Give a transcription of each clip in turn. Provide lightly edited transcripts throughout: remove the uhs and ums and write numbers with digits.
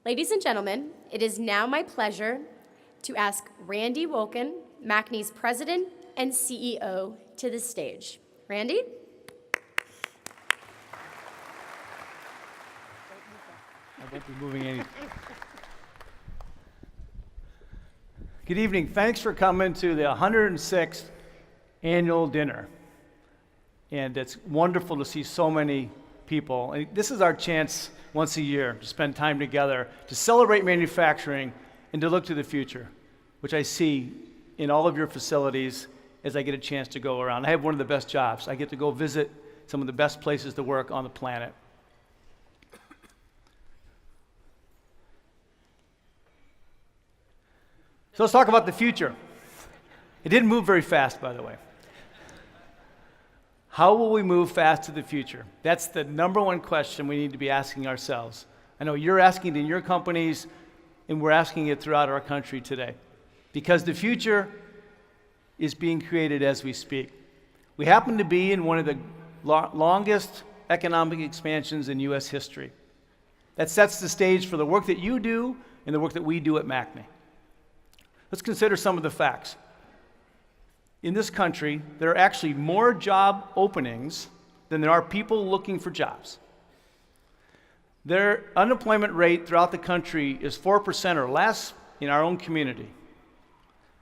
Ladies and gentlemen, it is now my pleasure to ask Randy Wolken, MACNY's President and CEO, to the stage. Randy? I won't be moving any. Good evening. Thanks for coming to the 106th annual dinner. And it's wonderful to see so many people. And this is our chance once a year to spend time together, to celebrate manufacturing and to look to the future, which I see in all of your facilities as I get a chance to go around. I have one of the best jobs. I get to go visit some of the best places to work on the planet. So let's talk about the future. It didn't move very fast, by the way. How will we move fast to the future? That's the number one question we need to be asking ourselves. I know you're asking it in your companies, and we're asking it throughout our country today. Because the future is being created as we speak. We happen to be in one of the longest economic expansions in U.S. history. That sets the stage for the work that you do and the work that we do at MACNY. Let's consider some of the facts. In this country, there are actually more job openings than there are people looking for jobs. Their unemployment rate throughout the country is 4% or less in our own community.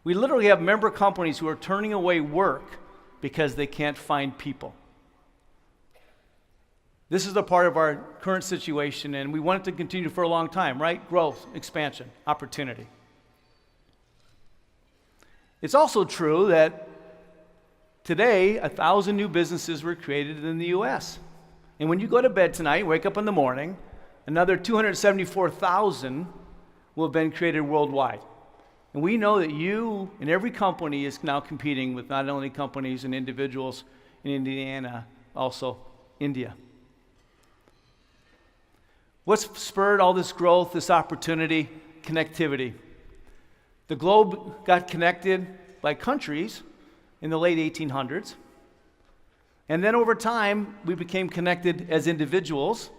We literally have member companies who are turning away work because they can't find people. This is a part of our current situation, and we want it to continue for a long time, right? Growth, expansion, opportunity. It's also true that today, 1,000 new businesses were created in the U.S. And when you go to bed tonight, wake up in the morning, another 274,000 will have been created worldwide. And we know that you and every company is now competing with not only companies and individuals in Indiana, also India. What's spurred all this growth, this opportunity? Connectivity. The globe got connected by countries in the late 1800s. And then over time, we became connected as individuals.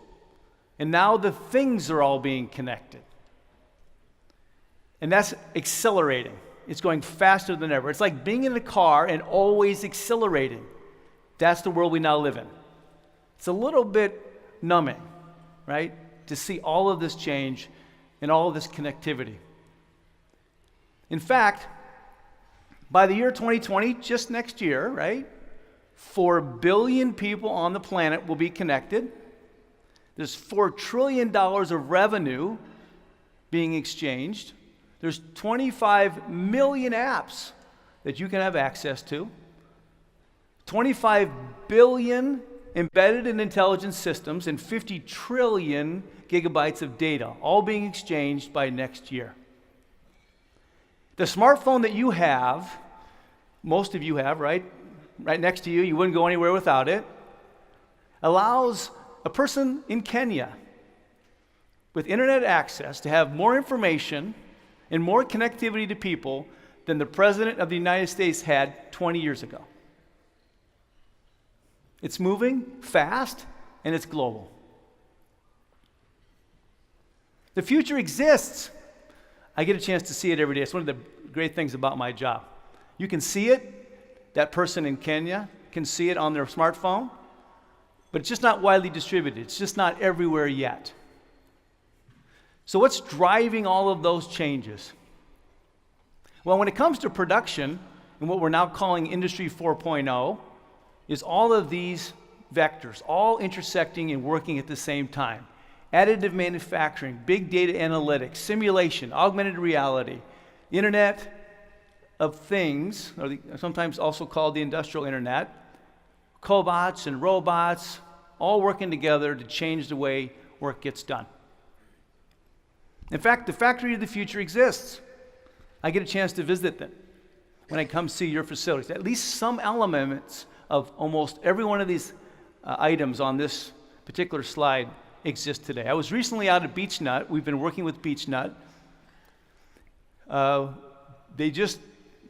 And now the things are all being connected. And that's accelerating. It's going faster than ever. It's like being in a car and always accelerating. That's the world we now live in. It's a little bit numbing, right? To see all of this change and all of this connectivity. In fact, by the year 2020, just next year, right, 4 billion people on the planet will be connected. There's $4 trillion of revenue being exchanged. There's 25 million apps that you can have access to. 25 billion embedded and intelligent systems and 50 trillion gigabytes of data, all being exchanged by next year. The smartphone that you have, most of you have, right next to you, you wouldn't go anywhere without it, allows a person in Kenya with internet access to have more information and more connectivity to people than the President of the United States had 20 years ago. It's moving fast, and it's global. The future exists. I get a chance to see it every day. It's one of the great things about my job. You can see it. That person in Kenya can see it on their smartphone, but it's just not widely distributed. It's just not everywhere yet. So what's driving all of those changes? Well, when it comes to production, and what we're now calling Industry 4.0, is all of these vectors, all intersecting and working at the same time. Additive manufacturing, big data analytics, simulation, augmented reality, Internet of Things, or sometimes also called the Industrial Internet, cobots and robots, all working together to change the way work gets done. In fact, the factory of the future exists. I get a chance to visit them when I come see your facilities. At least some elements of almost every one of these items on this particular slide exist today. I was recently out at BeechNut. We've been working with BeechNut. They just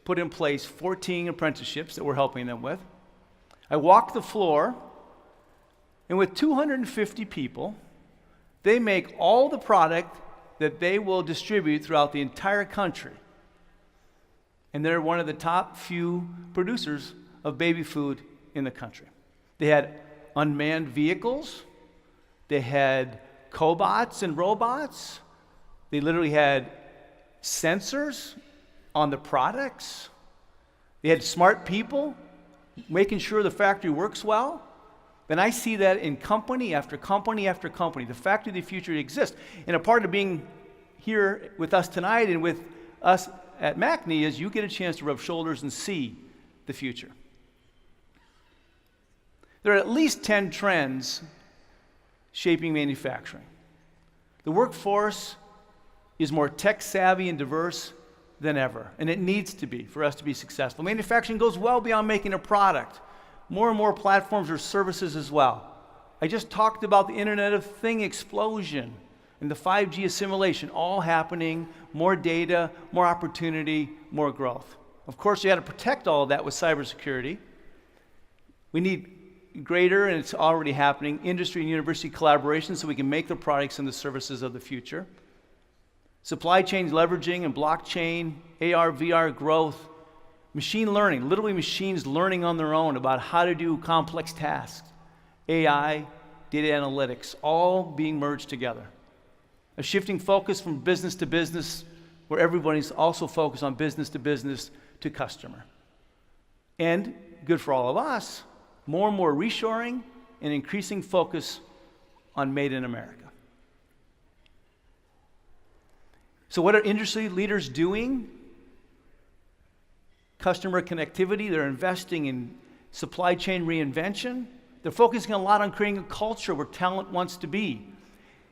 put in place 14 apprenticeships that we're helping them with. I walked the floor, and with 250 people, they make all the product that they will distribute throughout the entire country. And they're one of the top few producers of baby food in the country. They had unmanned vehicles. They had cobots and robots. They literally had sensors on the products. They had smart people making sure the factory works well. And I see that in company after company after company. The factory of the future exists. And a part of being here with us tonight and with us at MACNY is you get a chance to rub shoulders and see the future. There are at least 10 trends shaping manufacturing. The workforce is more tech savvy and diverse than ever, and it needs to be for us to be successful. Manufacturing goes well beyond making a product. More and more platforms are services as well. I just talked about the Internet of Things explosion and the 5G assimilation, all happening, more data, more opportunity, more growth. Of course, you got to protect all of that with cybersecurity. We need greater, and it's already happening, industry and university collaboration so we can make the products and the services of the future. Supply chain leveraging and blockchain, AR, VR growth, machine learning, literally machines learning on their own about how to do complex tasks, AI, data analytics, all being merged together. A shifting focus from business to business, where everybody's also focused on business to customer. And good for all of us, more and more reshoring and increasing focus on made in America. So what are industry leaders doing? Customer connectivity, they're investing in supply chain reinvention. They're focusing a lot on creating a culture where talent wants to be.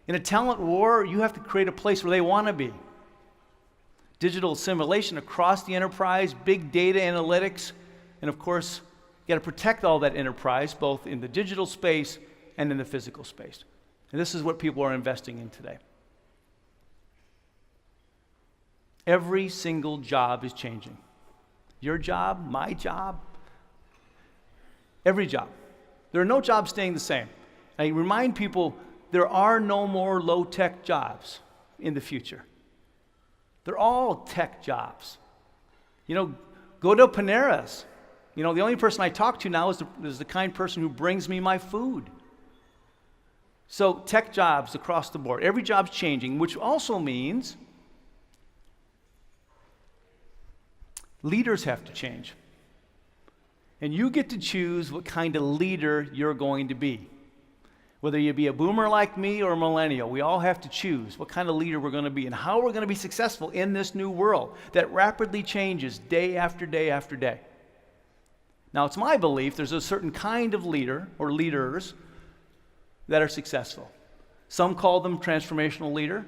In a talent war, you have to create a place where they want to be. Digital assimilation across the enterprise, big data analytics, and of course, you got to protect all that enterprise, both in the digital space and in the physical space. And this is what people are investing in today. Every single job is changing. Your job, my job, every job. There are no jobs staying the same. I remind people there are no more low-tech jobs in the future. They're all tech jobs. You know, go to Panera's. You know, the only person I talk to now is the kind person who brings me my food. So tech jobs across the board. Every job's changing, which also means leaders have to change. And you get to choose what kind of leader you're going to be. Whether you be a boomer like me or a millennial, we all have to choose what kind of leader we're going to be and how we're going to be successful in this new world that rapidly changes day after day after day. Now, it's my belief there's a certain kind of leader or leaders that are successful. Some call them transformational leader.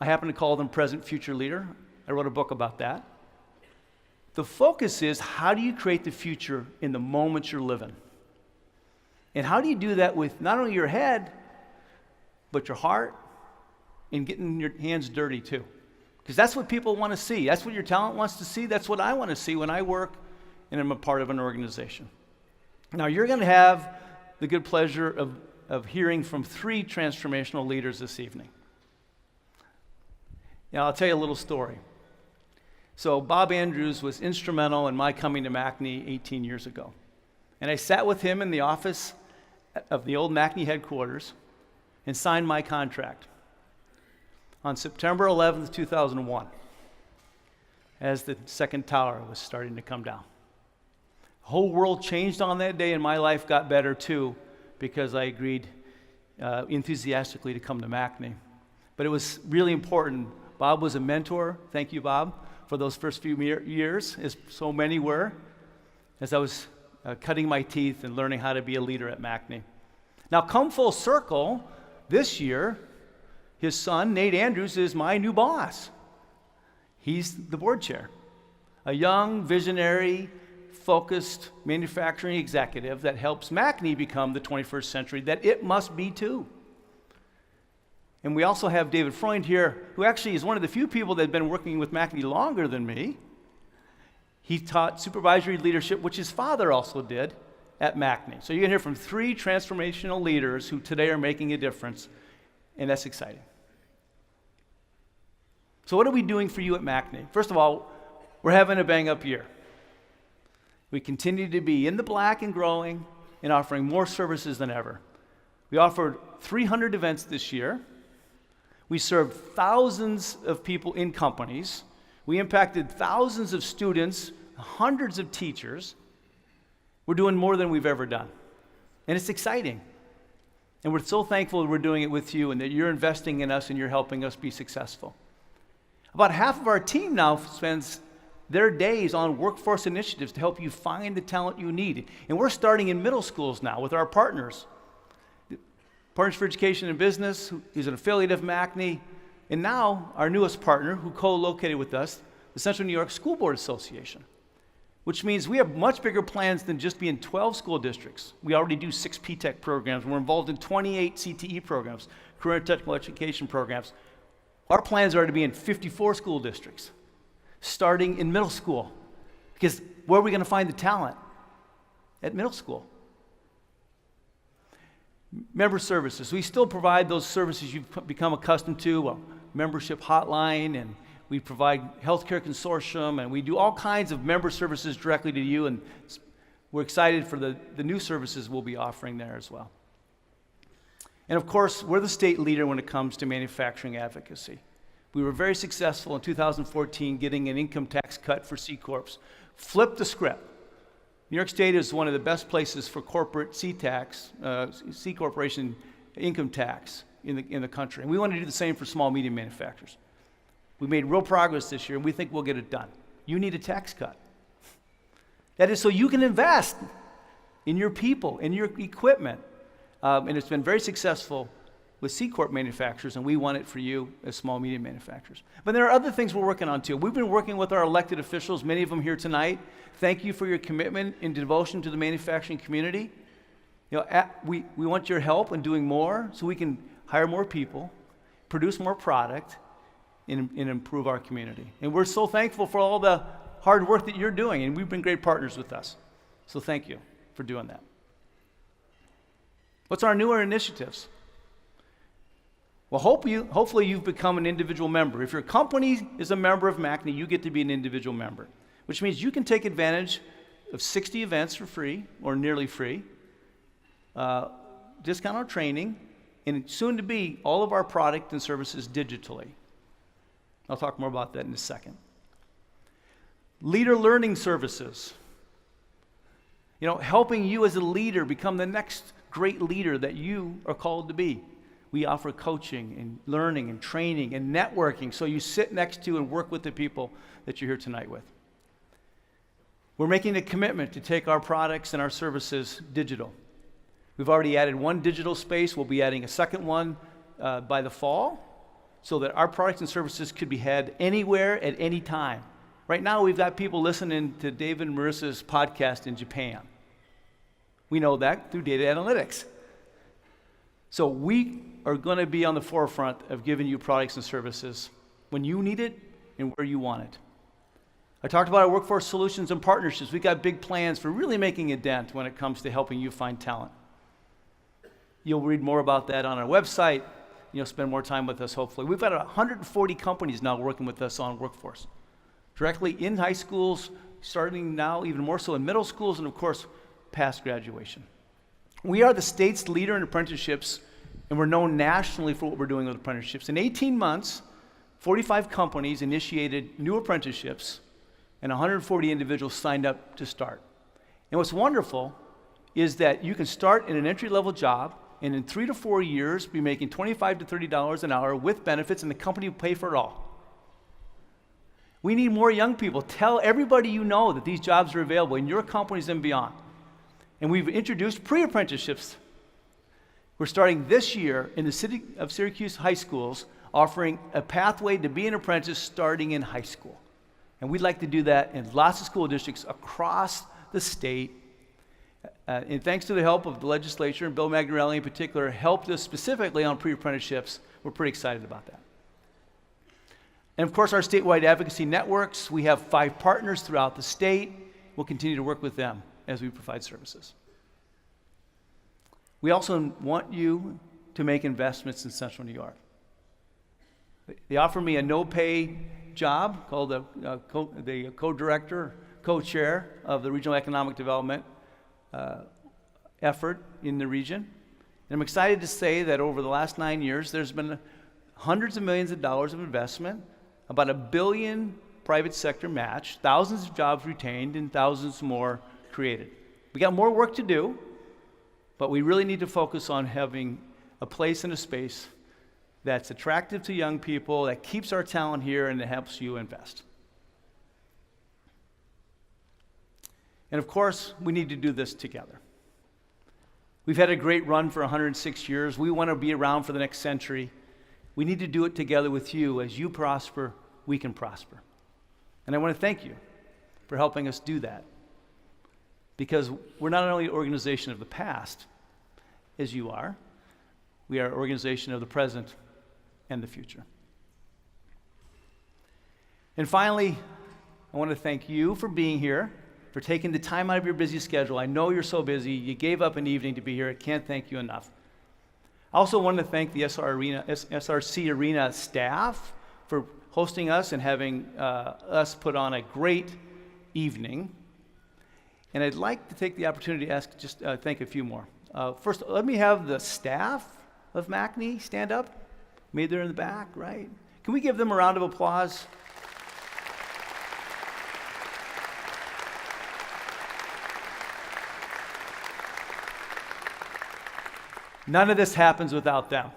I happen to call them present-future leader. I wrote a book about that. The focus is, how do you create the future in the moment you're living? And how do you do that with not only your head, but your heart, and getting your hands dirty too? Because that's what people want to see. That's what your talent wants to see. That's what I want to see when I work and I'm a part of an organization. Now, you're going to have the good pleasure of hearing from 3 transformational leaders this evening. Now, I'll tell you a little story. So Bob Andrews was instrumental in my coming to MACNY 18 years ago. And I sat with him in the office of the old MACNY headquarters and signed my contract on September 11th, 2001, as the second tower was starting to come down. The whole world changed on that day, and my life got better too, because I agreed enthusiastically to come to MACNY. But it was really important. Bob was a mentor. Thank you, Bob, for those first few years, as so many were, as I was cutting my teeth and learning how to be a leader at MACNY. Now, come full circle, this year, his son, Nate Andrews, is my new boss. He's the board chair, a young, visionary, focused manufacturing executive that helps MACNY become the 21st century that it must be too. And we also have David Freund here, who actually is one of the few people that have been working with MACNY longer than me. He taught supervisory leadership, which his father also did at MACNY. So you're going to hear from 3 transformational leaders who today are making a difference, and that's exciting. So what are we doing for you at MACNY? First of all, we're having a bang-up year. We continue to be in the black and growing and offering more services than ever. We offered 300 events this year. We served thousands of people in companies. We impacted thousands of students, hundreds of teachers. We're doing more than we've ever done. And it's exciting. And we're so thankful that we're doing it with you and that you're investing in us and you're helping us be successful. About half of our team now spends their days on workforce initiatives to help you find the talent you need. And we're starting in middle schools now with our partners. Partners for Education and Business, who's an affiliate of MACNY, and now our newest partner, who co-located with us, the Central New York School Board Association, which means we have much bigger plans than just being 12 school districts. We already do 6 P-TECH programs. We're involved in 28 CTE programs, career and technical education programs. Our plans are to be in 54 school districts, starting in middle school. Because where are we going to find the talent? At middle school. Member services. We still provide those services you've become accustomed to, a membership hotline, and we provide healthcare consortium, and we do all kinds of member services directly to you, and we're excited for the new services we'll be offering there as well. And of course, we're the state leader when it comes to manufacturing advocacy. We were very successful in 2014 getting an income tax cut for C Corps. Flipped the script. New York State is one of the best places for corporate C corporation income tax in the country. And we want to do the same for small, medium manufacturers. We made real progress this year, and we think we'll get it done. You need a tax cut. That is so you can invest in your people, in your equipment. And it's been very successful with C Corp manufacturers, and we want it for you as small, medium manufacturers. But there are other things we're working on too. We've been working with our elected officials, many of them here tonight. Thank you for your commitment and devotion to the manufacturing community. You know, we want your help in doing more so we can hire more people, produce more product, and improve our community. And we're so thankful for all the hard work that you're doing, and we've been great partners with us. So thank you for doing that. What's our newer initiatives? Well, hopefully you've become an individual member. If your company is a member of MACNY, you get to be an individual member, which means you can take advantage of 60 events for free or nearly free, discount on training, and soon to be all of our product and services digitally. I'll talk more about that in a second. Leader learning services. You know, helping you as a leader become the next great leader that you are called to be. We offer coaching and learning and training and networking so you sit next to and work with the people that you're here tonight with. We're making a commitment to take our products and our services digital. We've already added one digital space. We'll be adding a second one by the fall so that our products and services could be had anywhere at any time. Right now, we've got people listening to David and Marissa's podcast in Japan. We know that through data analytics. So we are going to be on the forefront of giving you products and services when you need it and where you want it. I talked about our workforce solutions and partnerships. We've got big plans for really making a dent when it comes to helping you find talent. You'll read more about that on our website. You'll spend more time with us, hopefully. We've got 140 companies now working with us on workforce, directly in high schools, starting now even more so in middle schools, and of course, past graduation. We are the state's leader in apprenticeships, and we're known nationally for what we're doing with apprenticeships. In 18 months, 45 companies initiated new apprenticeships, and 140 individuals signed up to start. And what's wonderful is that you can start in an entry-level job, and in 3 to 4 years, be making $25 to $30 an hour with benefits, and the company will pay for it all. We need more young people. Tell everybody you know that these jobs are available in your companies and beyond. And we've introduced pre-apprenticeships. We're starting this year in the city of Syracuse high schools, offering a pathway to be an apprentice starting in high school. And we'd like to do that in lots of school districts across the state. And thanks to the help of the legislature, and Bill Magnarelli in particular helped us specifically on pre-apprenticeships. We're pretty excited about that. And of course, our statewide advocacy networks, we have 5 partners throughout the state. We'll continue to work with them as we provide services. We also want you to make investments in Central New York. They offered me a no-pay job called the co-director, co-chair of the Regional Economic Development effort in the region. And I'm excited to say that over the last 9 years, there's been hundreds of millions of dollars of investment, about $1 billion private sector match, thousands of jobs retained, and thousands more created. We got more work to do, but we really need to focus on having a place and a space that's attractive to young people, that keeps our talent here, and that helps you invest. And of course, we need to do this together. We've had a great run for 106 years. We want to be around for the next century. We need to do it together with you. As you prosper, we can prosper. And I want to thank you for helping us do that. Because we're not only an organization of the past, as you are, we are an organization of the present and the future. And finally, I want to thank you for being here, for taking the time out of your busy schedule. I know you're so busy. You gave up an evening to be here. I can't thank you enough. I also want to thank the SRC Arena staff for hosting us and having us put on a great evening. And I'd like to take the opportunity to ask, thank a few more. First, let me have the staff of MACNY stand up. Maybe they're in the back, right? Can we give them a round of applause? None of this happens without them.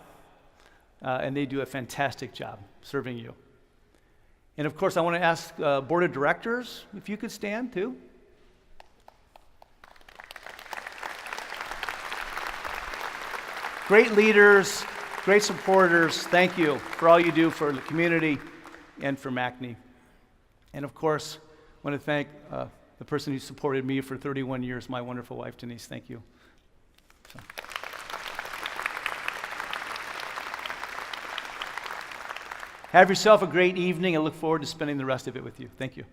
And they do a fantastic job serving you. And of course, I want to ask Board of Directors if you could stand too. Great leaders, great supporters. Thank you for all you do for the community and for MACNY. And of course, I want to thank the person who supported me for 31 years, my wonderful wife, Denise. Thank you. So. Have yourself a great evening. I look forward to spending the rest of it with you. Thank you.